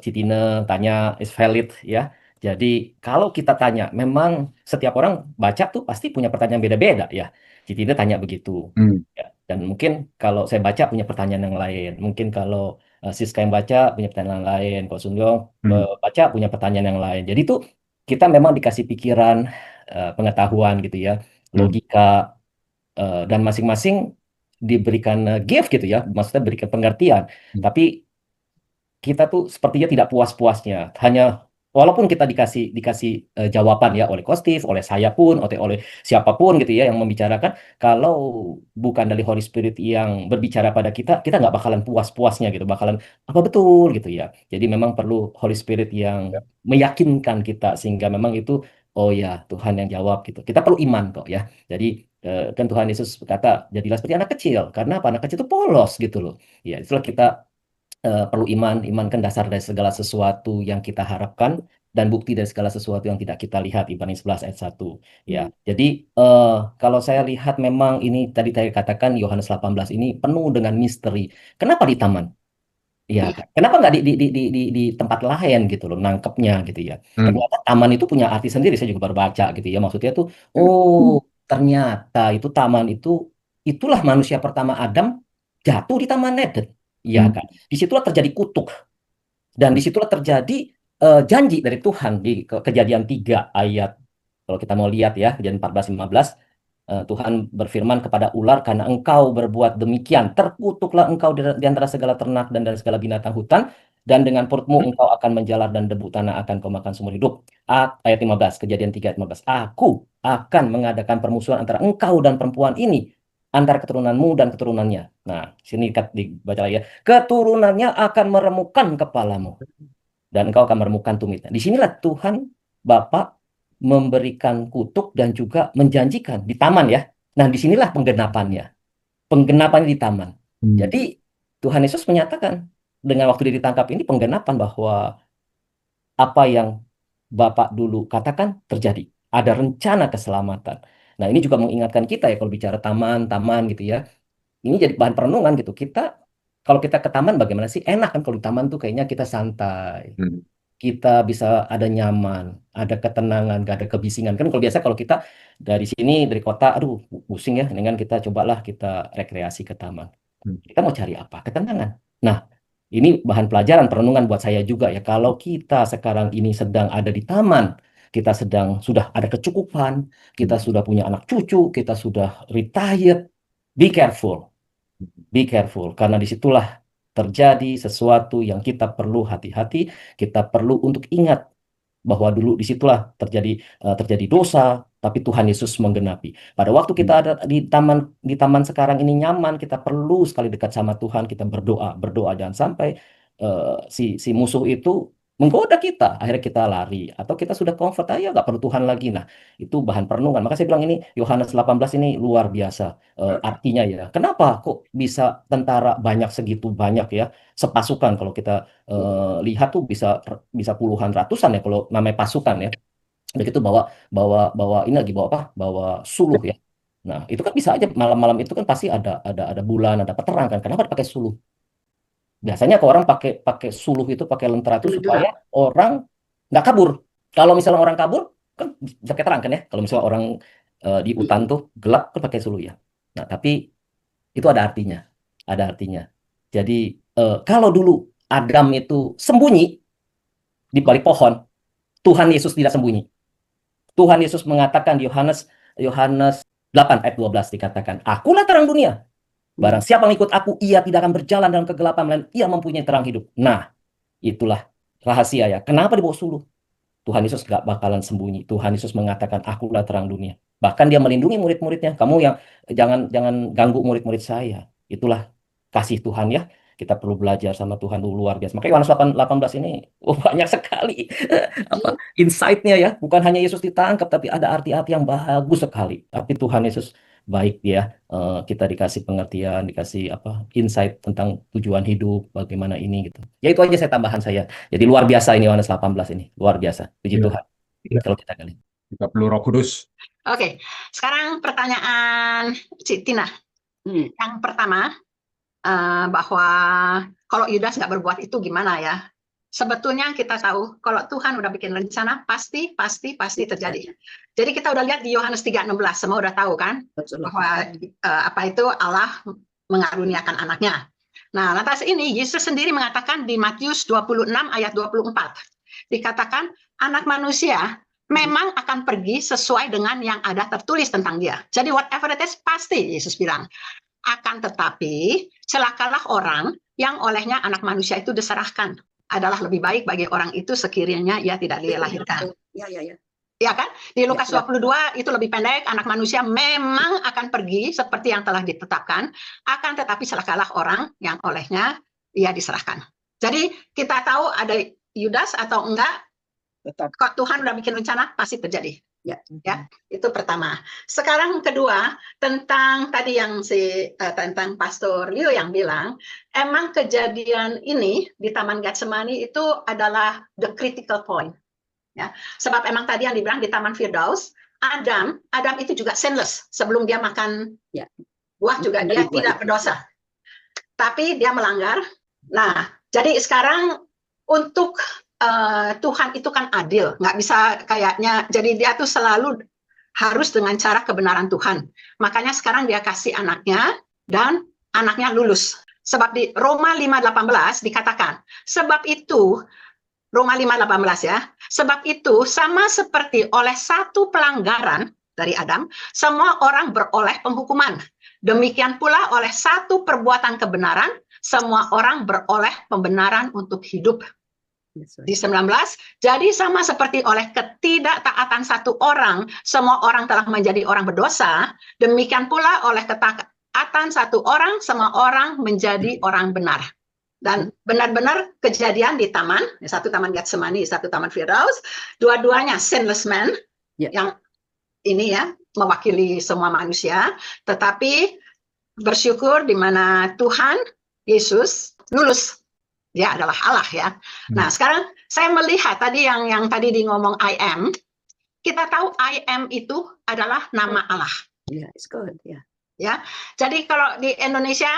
Citine tanya, is valid ya. Jadi kalau kita tanya, memang setiap orang baca tuh pasti punya pertanyaan beda-beda ya. Citine tanya begitu. Ya. Dan mungkin kalau saya baca punya pertanyaan yang lain. Mungkin kalau Siska yang baca punya pertanyaan yang lain. Kalau Sun Yong baca punya pertanyaan yang lain. Jadi tuh kita memang dikasih pikiran, pengetahuan gitu ya, logika, dan masing-masing diberikan gift gitu ya. Maksudnya berikan pengertian. Tapi kita tuh sepertinya tidak puas-puasnya. Hanya walaupun kita dikasih jawaban ya oleh Kostif, oleh saya pun, oleh siapapun gitu ya yang membicarakan, kalau bukan dari Holy Spirit yang berbicara pada kita nggak bakalan puas-puasnya gitu, bakalan apa betul gitu ya. Jadi memang perlu Holy Spirit yang meyakinkan kita sehingga memang itu oh ya Tuhan yang jawab gitu. Kita perlu iman kok ya. Jadi kan Tuhan Yesus berkata jadilah seperti anak kecil karena apa? Anak kecil itu polos gitu loh. Ya itulah kita perlu iman kan dasar dari segala sesuatu yang kita harapkan dan bukti dari segala sesuatu yang tidak kita lihat, Ibrani 11 ayat 1 ya. Jadi kalau saya lihat memang ini tadi saya katakan Yohanes 18 ini penuh dengan misteri. Kenapa di taman? Ya, kenapa nggak di tempat lain gitu loh, nangkepnya gitu ya. Ternyata taman itu punya arti sendiri, saya juga baru baca gitu ya. Maksudnya tuh, oh ternyata itu taman itulah manusia pertama Adam jatuh di Taman Eden. Iya kan. Disitulah terjadi kutuk. Dan disitulah terjadi janji dari Tuhan di Kejadian 3 ayat. Kalau kita mau lihat ya, Kejadian 14-15. Tuhan berfirman kepada ular, karena engkau berbuat demikian, terkutuklah engkau di antara segala ternak dan dari segala binatang hutan, dan dengan perutmu engkau akan menjalar dan debu tanah akan kau makan seumur hidup. Ayat 15, Kejadian 3 ayat 15. Aku akan mengadakan permusuhan antara engkau dan perempuan ini, antara keturunanmu dan keturunannya. Nah, sini dibaca lagi ya. Keturunannya akan meremukkan kepalamu, dan engkau akan meremukkan tumitnya. Disinilah Tuhan Bapa memberikan kutuk dan juga menjanjikan di taman ya. Nah, disinilah penggenapannya. Penggenapannya di taman. Jadi Tuhan Yesus menyatakan dengan waktu dia ditangkap ini penggenapan bahwa apa yang Bapak dulu katakan terjadi. Ada rencana keselamatan. Nah, ini juga mengingatkan kita ya kalau bicara taman gitu ya. Ini jadi bahan perenungan gitu. Kalau kita ke taman bagaimana sih? Enak kan kalau di taman tuh kayaknya kita santai. kita bisa ada nyaman, ada ketenangan, gak ada kebisingan. Kan kalau biasa kalau kita dari sini, dari kota, aduh pusing ya, dengan kita cobalah kita rekreasi ke taman. Kita mau cari apa? Ketenangan. Nah, ini bahan pelajaran, perenungan buat saya juga ya. Kalau kita sekarang ini sedang ada di taman, kita sudah ada kecukupan, kita sudah punya anak cucu, kita sudah retired, be careful. Be careful, karena disitulah terjadi sesuatu yang kita perlu hati-hati, kita perlu untuk ingat bahwa dulu disitulah terjadi dosa, tapi Tuhan Yesus menggenapi. Pada waktu kita ada di taman sekarang ini nyaman, kita perlu sekali dekat sama Tuhan, kita berdoa jangan sampai si musuh itu menggoda kita, akhirnya kita lari, atau kita sudah comfort aja nggak perlu Tuhan lagi. Nah, itu bahan perenungan. Maka saya bilang ini Yohanes 18 ini luar biasa artinya ya. Kenapa kok bisa tentara banyak segitu banyak ya, sepasukan kalau kita lihat tuh bisa puluhan ratusan ya kalau namanya pasukan ya. Udah gitu bawa ini lagi bawa apa? Bawa suluh ya. Nah, itu kan bisa aja malam-malam itu kan pasti ada bulan, ada peterang kan. Kenapa pakai suluh? Biasanya kalau orang pakai suluh itu, pakai lentera itu supaya orang nggak kabur. Kalau misalnya orang kabur kan bisa terang kan ya. Kalau misalnya orang di hutan tuh gelap kan pakai suluh ya. Nah, tapi itu ada artinya. Ada artinya. Jadi kalau dulu Adam itu sembunyi di balik pohon, Tuhan Yesus tidak sembunyi. Tuhan Yesus mengatakan di Yohanes 8 ayat 12 dikatakan, "Akulah terang dunia. Barang siapa mengikut aku, ia tidak akan berjalan dalam kegelapan, melainkan ia mempunyai terang hidup." Nah, itulah rahasia ya. Kenapa dibawa suluh? Tuhan Yesus gak bakalan sembunyi. Tuhan Yesus mengatakan, "Akulah terang dunia." Bahkan dia melindungi murid-muridnya. Kamu yang jangan ganggu murid-murid saya. Itulah kasih Tuhan ya. Kita perlu belajar sama Tuhan luar biasa. Makanya Yohanes 18 ini banyak sekali insight-nya ya. Bukan hanya Yesus ditangkap, tapi ada arti-arti yang bagus sekali. Tapi Tuhan Yesus baik dia, kita dikasih pengertian, dikasih insight tentang tujuan hidup, bagaimana ini gitu. Ya itu aja tambahan saya. Jadi luar biasa ini Yohanes 18 ini, luar biasa. Puji Tuhan. Kalau kita kali. Kita perlu Roh Kudus. Oke, sekarang pertanyaan Cik Tina. Yang pertama, bahwa kalau Yudas nggak berbuat itu gimana ya? Sebetulnya kita tahu kalau Tuhan udah bikin rencana pasti terjadi. Jadi kita udah lihat di Yohanes 3:16, semua udah tahu kan bahwa apa itu Allah mengaruniakan anaknya. Nah, lantas ini Yesus sendiri mengatakan di Matius 26 ayat 24. Dikatakan anak manusia memang akan pergi sesuai dengan yang ada tertulis tentang dia. Jadi whatever it is pasti Yesus bilang. Akan tetapi celakalah orang yang olehnya anak manusia itu diserahkan. Adalah lebih baik bagi orang itu sekiranya ia tidak dilahirkan. Ya kan? Di Lukas 22 itu lebih pendek, anak manusia memang akan pergi seperti yang telah ditetapkan, akan tetapi celakalah orang yang olehnya ia diserahkan. Jadi kita tahu ada Yudas atau enggak, kok Tuhan udah bikin rencana, pasti terjadi. Ya, itu pertama. Sekarang kedua, tentang tadi yang tentang Pastor Leo yang bilang, emang kejadian ini di Taman Getsemani itu adalah the critical point. Ya, sebab emang tadi yang dibilang di Taman Firdaus, Adam itu juga sinless. Sebelum dia makan buah juga dia tidak berdosa. Tapi dia melanggar. Nah, jadi sekarang untuk Tuhan itu kan adil, nggak bisa kayaknya, jadi dia tuh selalu harus dengan cara kebenaran Tuhan. Makanya sekarang dia kasih anaknya dan anaknya lulus. Sebab di Roma 5:18 dikatakan, sebab itu, Roma 5:18 ya, sebab itu sama seperti oleh satu pelanggaran dari Adam, semua orang beroleh penghukuman. Demikian pula oleh satu perbuatan kebenaran, semua orang beroleh pembenaran untuk hidup. Di 19, jadi sama seperti oleh ketidaktaatan satu orang, semua orang telah menjadi orang berdosa, demikian pula oleh ketaatan satu orang, semua orang menjadi orang benar. Dan benar-benar kejadian di taman, satu Taman Getsemani, satu Taman Firdaus, dua-duanya sinless man, yang ini ya, mewakili semua manusia, tetapi bersyukur di mana Tuhan Yesus lulus. Dia adalah Allah ya. Nah, sekarang saya melihat tadi yang tadi di ngomong I am, kita tahu I am itu adalah nama Allah. It's good, Ya. Jadi kalau di Indonesia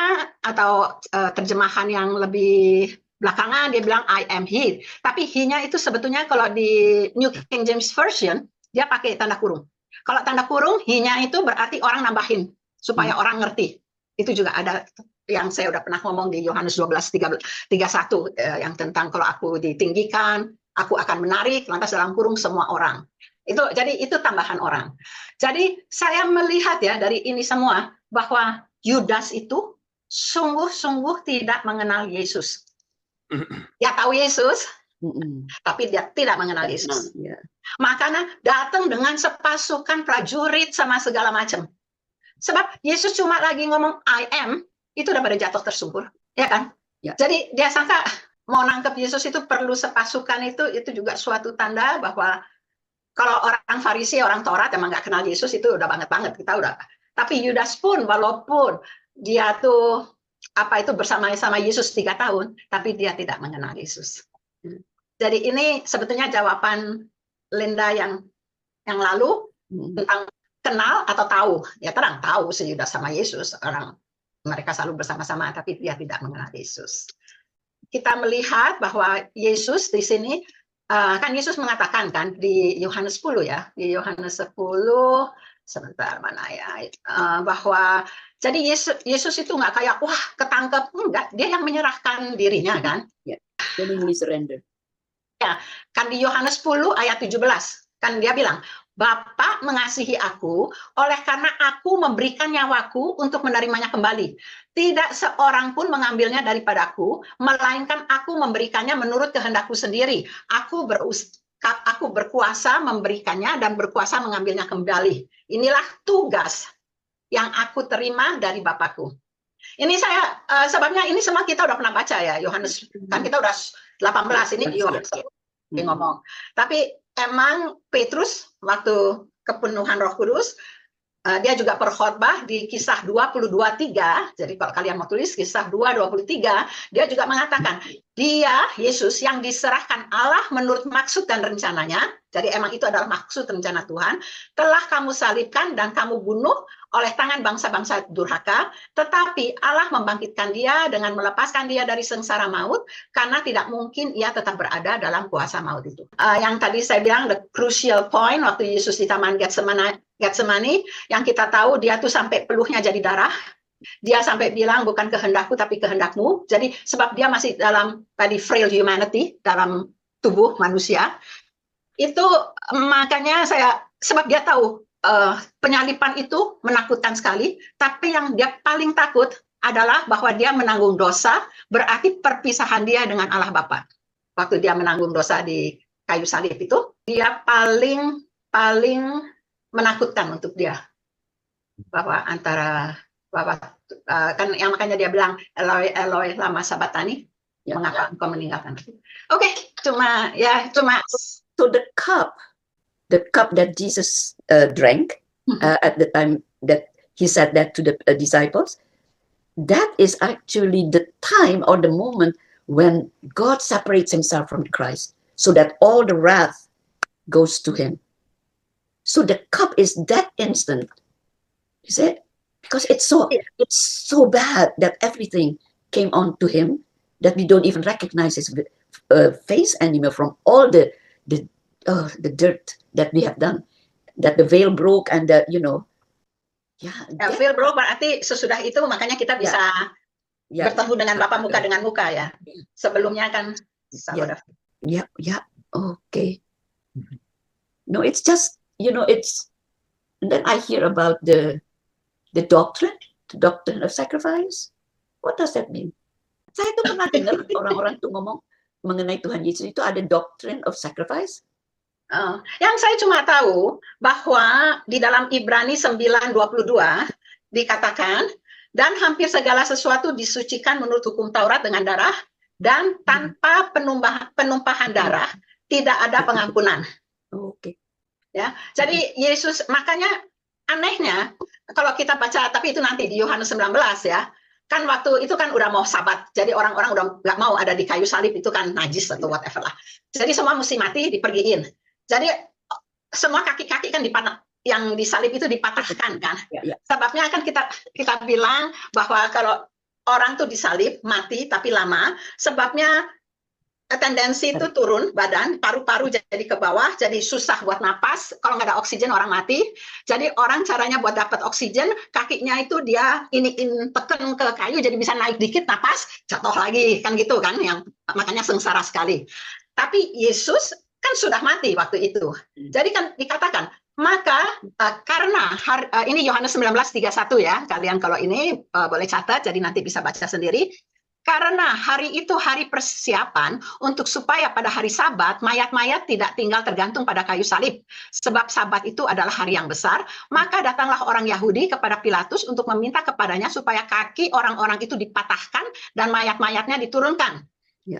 atau terjemahan yang lebih Belakangan dia bilang I am he. Tapi he-nya itu sebetulnya kalau di New King James Version dia pakai tanda kurung. Kalau tanda kurung he-nya itu berarti orang nambahin supaya orang ngerti. Itu juga ada yang saya udah pernah ngomong di Yohanes 12:31 yang tentang kalau aku ditinggikan, aku akan menarik, lantas dalam kurung semua orang. Jadi itu tambahan orang. Jadi saya melihat ya dari ini semua bahwa Yudas itu sungguh-sungguh tidak mengenal Yesus. Dia tahu Yesus, tapi dia tidak mengenal Yesus. Makanya datang dengan sepasukan prajurit sama segala macam. Sebab Yesus cuma lagi ngomong I am, itu udah pada jatuh tersungkur, ya kan? Ya. Jadi dia sangka mau nangkep Yesus itu perlu sepasukan itu juga suatu tanda bahwa kalau orang Farisi, orang Taurat emang nggak kenal Yesus itu udah banget kita udah. Tapi Yudas pun walaupun dia tuh bersama-sama Yesus 3 tahun, tapi dia tidak mengenal Yesus. Jadi ini sebetulnya jawaban Linda yang lalu tentang kenal atau tahu. Ya terang tahu si Yudas sama Yesus, mereka selalu bersama-sama, tapi dia tidak mengenal Yesus. Kita melihat bahwa Yesus di sini kan Yesus mengatakan kan di Yohanes 10 ya, di Yohanes 10 sebentar mana ya, bahwa jadi Yesus itu nggak kayak wah ketangkep, enggak, dia yang menyerahkan dirinya kan. Willingly surrender. Ya, kan di Yohanes 10 ayat 17 kan dia bilang, Bapa mengasihi aku oleh karena aku memberikan nyawaku untuk menerimanya kembali. Tidak seorang pun mengambilnya daripadaku, melainkan aku memberikannya menurut kehendakku sendiri. Aku berkuasa memberikannya dan berkuasa mengambilnya kembali. Inilah tugas yang aku terima dari Bapakku. Ini saya sebabnya ini semua kita udah pernah baca ya, Yohanes kan kita udah 18 ini Yohanes ngomong. Tapi emang Petrus waktu kepenuhan Roh Kudus dia juga berkhotbah di Kisah 22:3. Jadi kalau kalian mau tulis Kisah 2:23, dia juga mengatakan dia Yesus yang diserahkan Allah menurut maksud dan rencananya. Jadi emang itu adalah maksud rencana Tuhan. Telah kamu salibkan dan kamu bunuh oleh tangan bangsa-bangsa durhaka, tetapi Allah membangkitkan dia dengan melepaskan dia dari sengsara maut, karena tidak mungkin ia tetap berada dalam kuasa maut itu. Yang tadi saya bilang, the crucial point, waktu Yesus di Taman Getsemani, yang kita tahu dia tuh sampai peluhnya jadi darah, dia sampai bilang bukan kehendakku tapi kehendakmu, jadi sebab dia masih dalam tadi frail humanity, dalam tubuh manusia, itu makanya sebab dia tahu, penyalipan itu menakutkan sekali, tapi yang dia paling takut adalah bahwa dia menanggung dosa, berarti perpisahan dia dengan Allah Bapa. Waktu dia menanggung dosa di kayu salib itu, dia paling menakutkan untuk dia. Bahwa kan yang makanya dia bilang Eloi Eloi lama sabatani, mengapa engkau meninggalkan aku. Oke, cuma so the cup that Jesus drank at the time that he said that to the disciples, that is actually the time or the moment when God separates himself from Christ so that all the wrath goes to him. So the cup is that instant. You see? Because it's so bad that everything came on to him that we don't even recognize his face anymore from all the dirt that we have done, that the veil broke and that veil broke berarti sesudah itu makanya kita bisa bertemu dengan Bapa muka dengan muka ya. Sebelumnya kan okay. No, it's just it's, and then I hear about the doctrine of sacrifice. What does that mean? Saya tuh pernah dengar orang-orang tuh ngomong mengenai Tuhan Yesus itu ada doctrine of sacrifice. Yang saya cuma tahu bahwa di dalam Ibrani 9:22 dikatakan, dan hampir segala sesuatu disucikan menurut hukum Taurat dengan darah, dan tanpa penumpahan darah tidak ada pengampunan. Oke. Ya, jadi Yesus, makanya anehnya kalau kita baca, tapi itu nanti di Yohanes 19 ya, kan waktu itu kan udah mau sabat, jadi orang-orang udah nggak mau ada di kayu salib, itu kan najis atau whatever lah. Jadi semua mesti mati, dipergiin. Jadi semua kaki-kaki kan yang disalib itu dipatahkan kan. Sebabnya kan kita bilang bahwa kalau orang tuh disalib, mati tapi lama, sebabnya tendensi itu turun badan, paru-paru jadi ke bawah, jadi susah buat napas. Kalau nggak ada oksigen orang mati. Jadi orang caranya buat dapat oksigen, kakinya itu dia tekan ke kayu, jadi bisa naik dikit napas, jatuh lagi, kan gitu kan, yang makanya sengsara sekali. Tapi Yesus kan sudah mati waktu itu. Jadi kan dikatakan, maka karena ini Yohanes 19:31 ya, kalian kalau ini boleh catat, jadi nanti bisa baca sendiri. Karena hari itu hari persiapan untuk supaya pada hari Sabat mayat-mayat tidak tinggal tergantung pada kayu salib. Sebab Sabat itu adalah hari yang besar, maka datanglah orang Yahudi kepada Pilatus untuk meminta kepadanya supaya kaki orang-orang itu dipatahkan dan mayat-mayatnya diturunkan.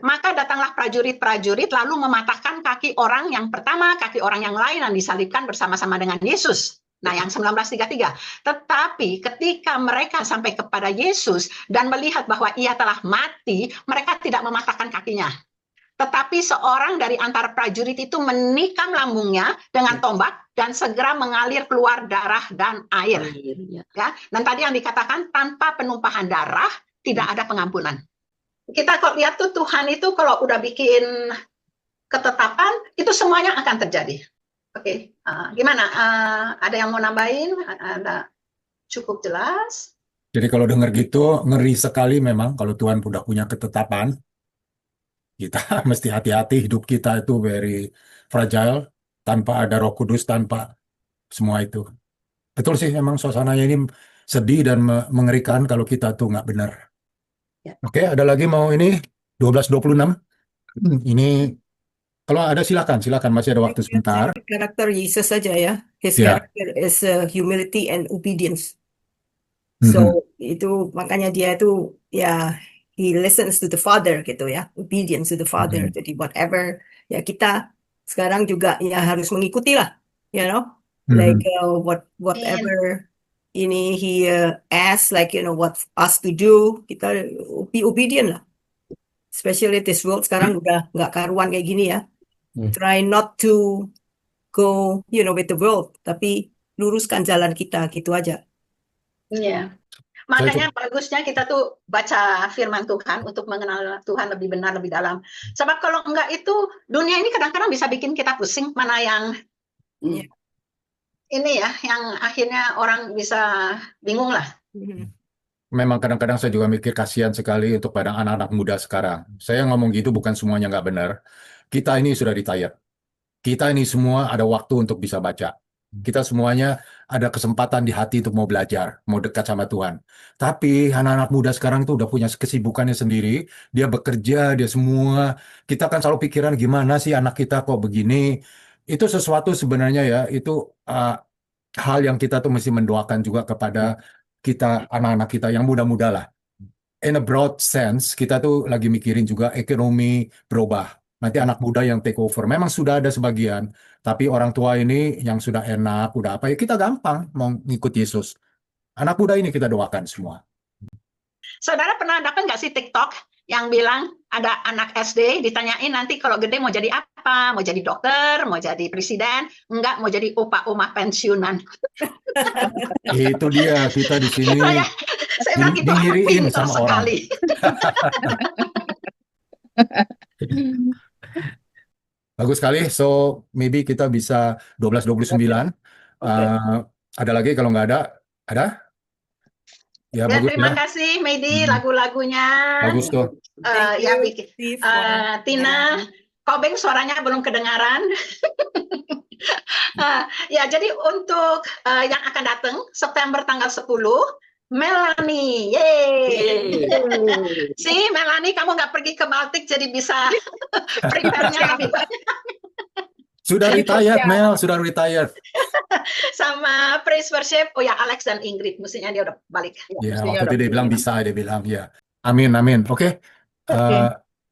Maka datanglah prajurit-prajurit lalu mematahkan kaki orang yang pertama, kaki orang yang lain dan disalibkan bersama-sama dengan Yesus. Nah, yang 19:33. Tetapi ketika mereka sampai kepada Yesus dan melihat bahwa ia telah mati, mereka tidak mematahkan kakinya. Tetapi seorang dari antara prajurit itu menikam lambungnya dengan tombak dan segera mengalir keluar darah dan air. Ya, dan tadi yang dikatakan tanpa penumpahan darah tidak ada pengampunan. Kita kok lihat tuh Tuhan itu kalau udah bikin ketetapan itu semuanya akan terjadi. Oke, gimana? Ada yang mau nambahin? Ada cukup jelas? Jadi kalau dengar gitu, ngeri sekali memang kalau Tuhan udah punya ketetapan. Kita mesti hati-hati, hidup kita itu very fragile, tanpa ada Roh Kudus, tanpa semua itu. Betul sih, memang suasananya ini sedih dan mengerikan kalau kita tuh nggak benar. Oke, ada lagi mau ini? 12:26. Ini kalau ada silakan masih ada waktu sebentar. Karakter Yesus saja ya. His character is humility and obedience. So itu makanya dia itu ya he listens to the Father gitu ya, obedience to the Father. Jadi whatever ya kita sekarang juga ya harus mengikuti lah, you know, like whatever ini he asks, like you know what us to do, kita be obedient lah. Especially this world sekarang udah nggak karuan kayak gini ya. Try not to go, you know, with the world, tapi luruskan jalan kita, gitu aja. Iya. Makanya bagusnya kita tuh baca firman Tuhan untuk mengenal Tuhan lebih benar, lebih dalam. Sebab kalau enggak itu, dunia ini kadang-kadang bisa bikin kita pusing, mana yang ini ya, yang akhirnya orang bisa bingung lah. Memang kadang-kadang saya juga mikir kasihan sekali untuk pada anak-anak muda sekarang. Saya ngomong gitu bukan semuanya nggak benar. Kita ini sudah retired. Kita ini semua ada waktu untuk bisa baca. Kita semuanya ada kesempatan di hati untuk mau belajar, mau dekat sama Tuhan. Tapi anak-anak muda sekarang tuh udah punya kesibukannya sendiri. Dia bekerja, dia semua. Kita kan selalu pikiran gimana sih anak kita kok begini. Itu sesuatu sebenarnya ya, itu hal yang kita tuh mesti mendoakan juga kepada kita, anak-anak kita yang muda-muda lah. In a broad sense, kita tuh lagi mikirin juga ekonomi berubah. Nanti anak muda yang take over. Memang sudah ada sebagian, tapi orang tua ini yang sudah enak, udah apa ya, kita gampang mau ngikut Yesus. Anak muda ini kita doakan semua. Saudara pernah dapat nggak sih TikTok yang bilang ada anak SD ditanyain nanti kalau gede mau jadi apa? Mau jadi dokter, mau jadi presiden, enggak mau jadi opa-oma pensiunan. Itu dia, kita di sini saya bilang itu dingiriin pintar sama sekali. Bagus sekali. So maybe kita bisa 12:29. Ada lagi kalau nggak ada? Ada? Ya, bagus terima ya. kasih Medi, lagu-lagunya. Bagus tuh. Ya, Tina, Kobeng suaranya belum kedengaran. Ya, jadi untuk yang akan datang September tanggal 10, Melanie, yeay. Si Melanie, kamu nggak pergi ke Baltic jadi bisa prepare-nya lebih banyak. Sudah retired, Mel, sudah retired. Sama Praise Worship, oh ya Alex dan Ingrid, mestinya dia udah balik. Ya, waktu itu dia bilang bisa, dia bilang ya. Amin, amin. Oke.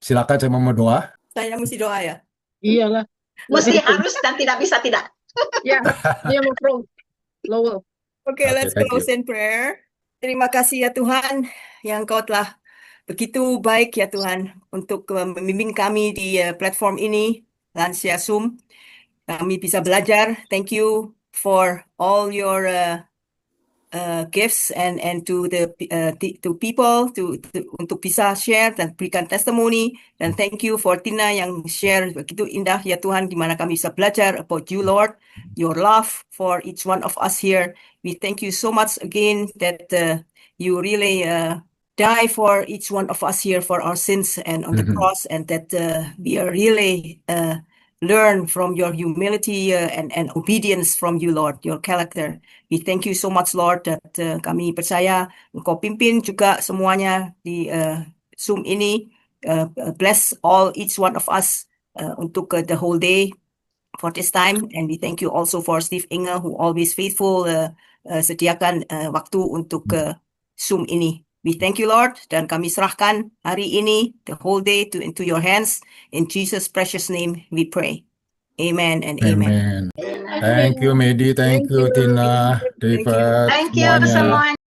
Silakan saya mau doa. Saya mesti doa ya? Iyalah. Mesti harus dan tidak bisa tidak. Ya, dia mau pro. Lowell. Oke, let's close in prayer. Terima kasih ya Tuhan yang Kau telah begitu baik ya Tuhan untuk membimbing kami di platform ini, Lansia Zoom. Kami bisa belajar. Thank you for all your gifts and to the to people untuk bisa share dan berikan testimony, dan thank you for Tina yang share begitu indah ya Tuhan, di mana kami bisa belajar about you Lord, your love for each one of us here. We thank you so much again that you really die for each one of us here for our sins and on the cross, and that we are really learn from your humility and obedience from you, Lord, your character. We thank you so much, Lord, that kami percaya Engkau pimpin juga semuanya di Zoom ini. Bless each one of us untuk the whole day for this time. And we thank you also for Steve Inge, who always faithful sediakan waktu untuk Zoom ini. We thank you, Lord, dan kami serahkan hari ini, the whole day, into your hands. In Jesus' precious name we pray. Amen and amen. Amen. Thank you, Medi. Thank you, Tina, David, Thank you semuanya. semuanya.